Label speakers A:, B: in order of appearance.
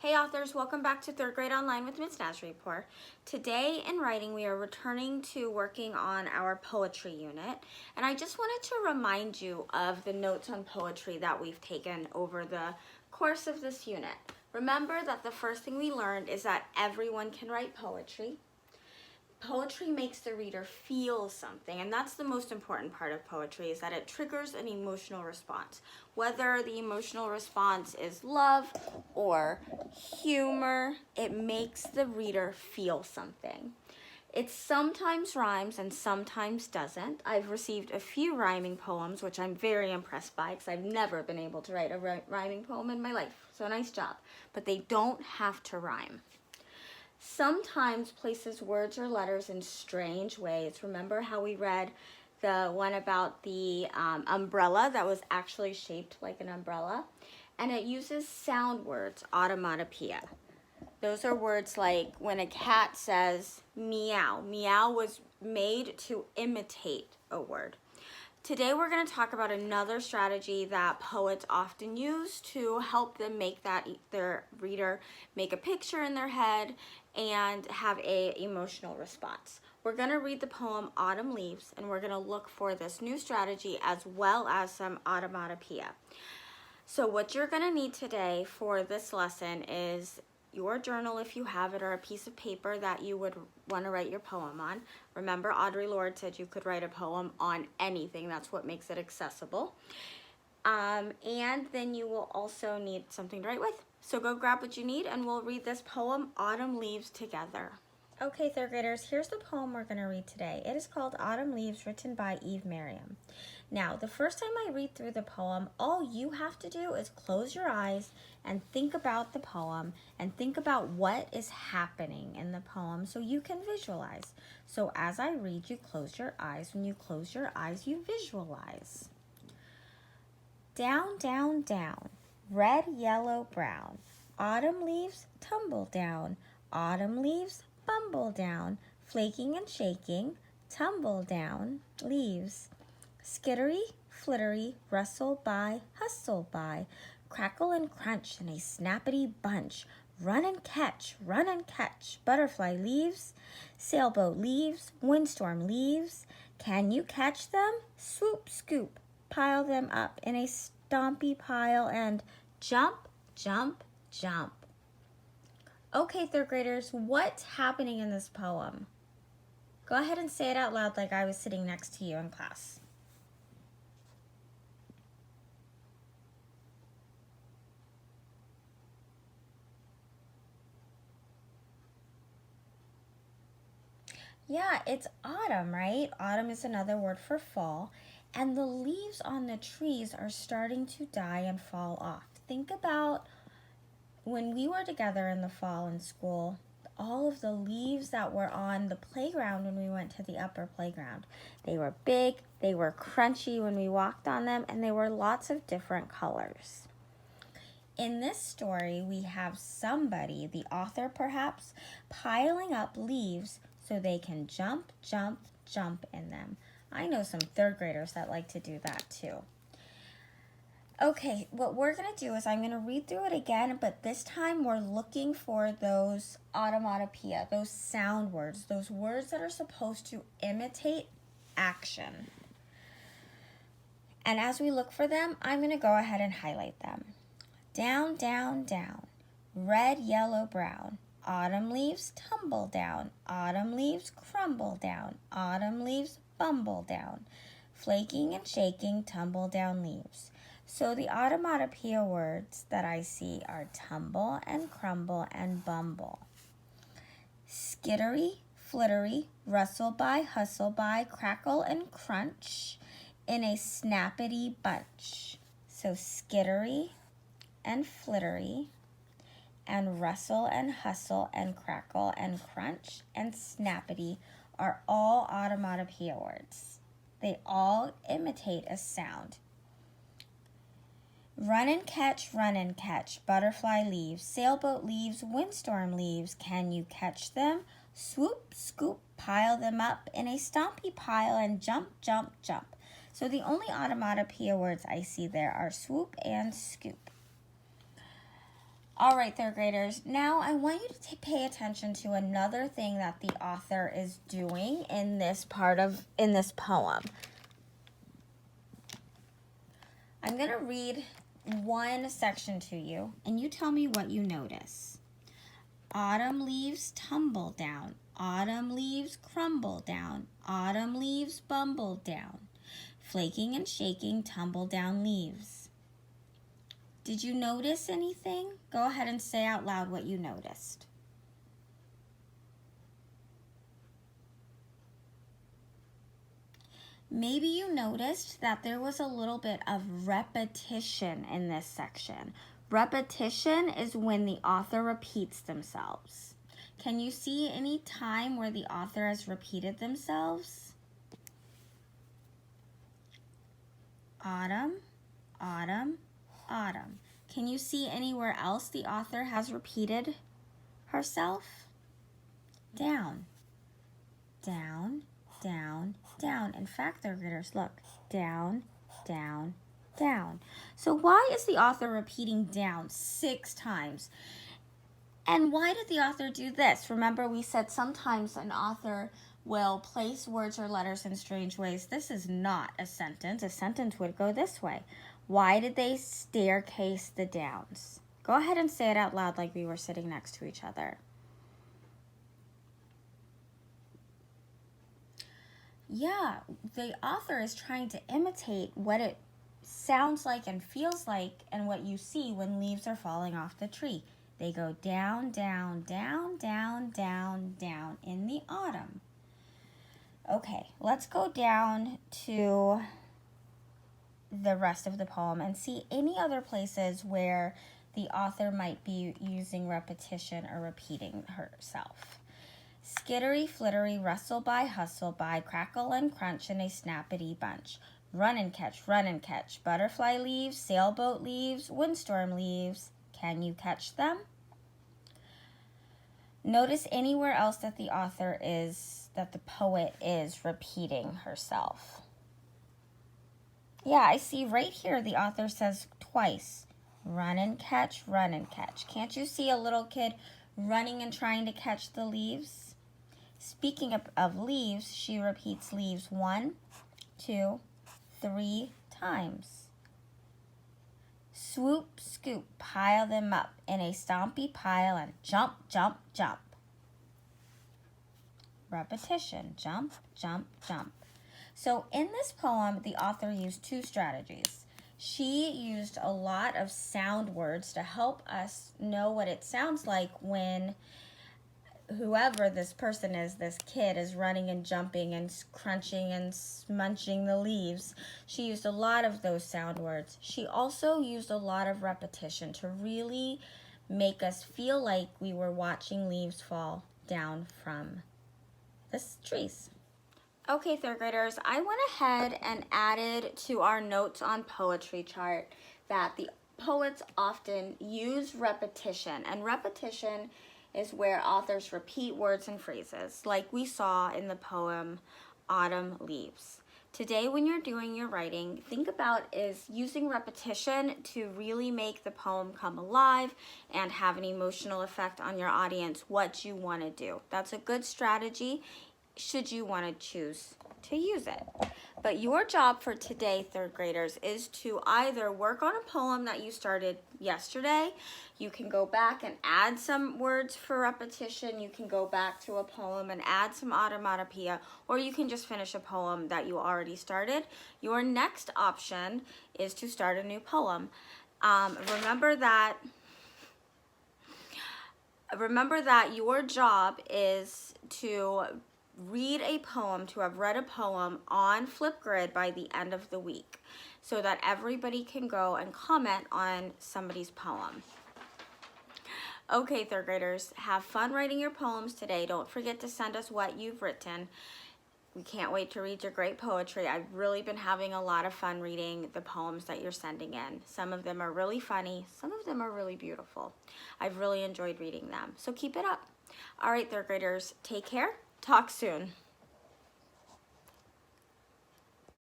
A: Hey authors, welcome back to 3rd grade online with Ms. Nazaripour. Today in writing we are returning to working on our poetry unit, and I just wanted to remind you of the notes on poetry that we've taken over the course of this unit. Remember that the first thing we learned is that everyone can write poetry. Poetry makes the reader feel something, and that's the most important part of poetry, is that it triggers an emotional response. Whether the emotional response is love or humor, it makes the reader feel something. It sometimes rhymes and sometimes doesn't. I've received a few rhyming poems, which I'm very impressed by because I've never been able to write a rhyming poem in my life, so nice job. But they don't have to rhyme. Sometimes places words or letters in strange ways. Remember how we read the one about the umbrella that was actually shaped like an umbrella? And it uses sound words, onomatopoeia. Those are words like when a cat says meow. Meow was made to imitate a word. Today we're going to talk about another strategy that poets often use to help them make their reader make a picture in their head and have an emotional response. We're going to read the poem Autumn Leaves, and we're going to look for this new strategy as well as some onomatopoeia. So what you're going to need today for this lesson is your journal, if you have it, or a piece of paper that you would want to write your poem on. Remember, Audre Lorde said you could write a poem on anything. That's what makes it accessible. And then you will also need something to write with. So go grab what you need and we'll read this poem, Autumn Leaves, together. Okay, 3rd graders, here's the poem we're going to read today. It is called Autumn Leaves, written by Eve Merriam. Now, the first time I read through the poem, all you have to do is close your eyes and think about the poem and think about what is happening in the poem so you can visualize. So as I read, you close your eyes. When you close your eyes, you visualize. Down, down, down, red, yellow, brown. Autumn leaves tumble down. Autumn leaves bumble down. Flaking and shaking, tumble down, leaves. Skittery, flittery, rustle by, hustle by. Crackle and crunch in a snappity bunch. Run and catch, butterfly leaves, sailboat leaves, windstorm leaves. Can you catch them? Swoop, scoop, pile them up in a stompy pile and jump, jump, jump. Okay, 3rd graders, what's happening in this poem? Go ahead and say it out loud like I was sitting next to you in class. Yeah, it's autumn, right? Autumn is another word for fall, and the leaves on the trees are starting to die and fall off. Think about when we were together in the fall in school, all of the leaves that were on the playground when we went to the upper playground. They were big, they were crunchy when we walked on them, and they were lots of different colors. In this story, we have somebody, the author perhaps, piling up leaves so they can jump, jump, jump in them. I know some 3rd graders that like to do that too. Okay, what we're going to do is I'm going to read through it again, but this time we're looking for those onomatopoeia, those sound words, those words that are supposed to imitate action. And as we look for them, I'm going to go ahead and highlight them. Down, down, down, red, yellow, brown. Autumn leaves tumble down. Autumn leaves crumble down. Autumn leaves bumble down. Flaking and shaking, tumble down leaves. So the onomatopoeia words that I see are tumble and crumble and bumble. Skittery, flittery, rustle by, hustle by, crackle and crunch in a snappity bunch. So skittery and flittery and rustle and hustle and crackle and crunch and snappity are all onomatopoeia words. They all imitate a sound. Run and catch, butterfly leaves, sailboat leaves, windstorm leaves. Can you catch them? Swoop, scoop, pile them up in a stompy pile and jump, jump, jump. So the only onomatopoeia words I see there are swoop and scoop. All right, third graders, now I want you to pay attention to another thing that the author is doing in this poem. I'm going to read one section to you, and you tell me what you notice. Autumn leaves tumble down, autumn leaves crumble down, autumn leaves bumble down, flaking and shaking tumble down leaves. Did you notice anything? Go ahead and say out loud what you noticed. Maybe you noticed that there was a little bit of repetition in this section. Repetition is when the author repeats themselves. Can you see any time where the author has repeated themselves? Autumn, autumn, autumn. Can you see anywhere else the author has repeated herself? Down, down, down, down. In fact, third graders, look, down, down, down. So why is the author repeating down 6 times? And why did the author do this? Remember, we said sometimes an author will place words or letters in strange ways. This is not a sentence. A sentence would go this way. Why did they staircase the downs? Go ahead and say it out loud like we were sitting next to each other. Yeah, the author is trying to imitate what it sounds like and feels like and what you see when leaves are falling off the tree. They go down, down, down, down, down, down in the autumn. Okay, let's go down to the rest of the poem and see any other places where the author might be using repetition or repeating herself. Skittery, flittery, rustle by, hustle by, crackle and crunch in a snappity bunch. Run and catch, butterfly leaves, sailboat leaves, windstorm leaves. Can you catch them? Notice anywhere else that the poet is repeating herself. Yeah, I see right here the author says twice, run and catch, run and catch. Can't you see a little kid running and trying to catch the leaves? Speaking of leaves, she repeats leaves 1, 2, 3 times. Swoop, scoop, pile them up in a stompy pile and jump, jump, jump. Repetition, jump, jump, jump. So in this poem, the author used 2 strategies. She used a lot of sound words to help us know what it sounds like when whoever this person is, this kid, is running and jumping and crunching and munching the leaves. She used a lot of those sound words. She also used a lot of repetition to really make us feel like we were watching leaves fall down from the trees. Okay, third graders, I went ahead and added to our notes on poetry chart that the poets often use repetition, and repetition is where authors repeat words and phrases, like we saw in the poem Autumn Leaves. Today, when you're doing your writing, think about is using repetition to really make the poem come alive and have an emotional effect on your audience, what you want to do. That's a good strategy should you want to choose to use it. But your job for today, third graders, is to either work on a poem that you started yesterday. You can go back and add some words for repetition. You can go back to a poem and add some onomatopoeia, or you can just finish a poem that you already started. Your next option is to start a new poem. Remember that your job is to read a poem, to have read a poem on Flipgrid by the end of the week so that everybody can go and comment on somebody's poem. Okay, third graders, have fun writing your poems today. Don't forget to send us what you've written. We can't wait to read your great poetry. I've really been having a lot of fun reading the poems that you're sending in. Some of them are really funny. Some of them are really beautiful. I've really enjoyed reading them. So keep it up. All right, third graders, take care. Talk soon.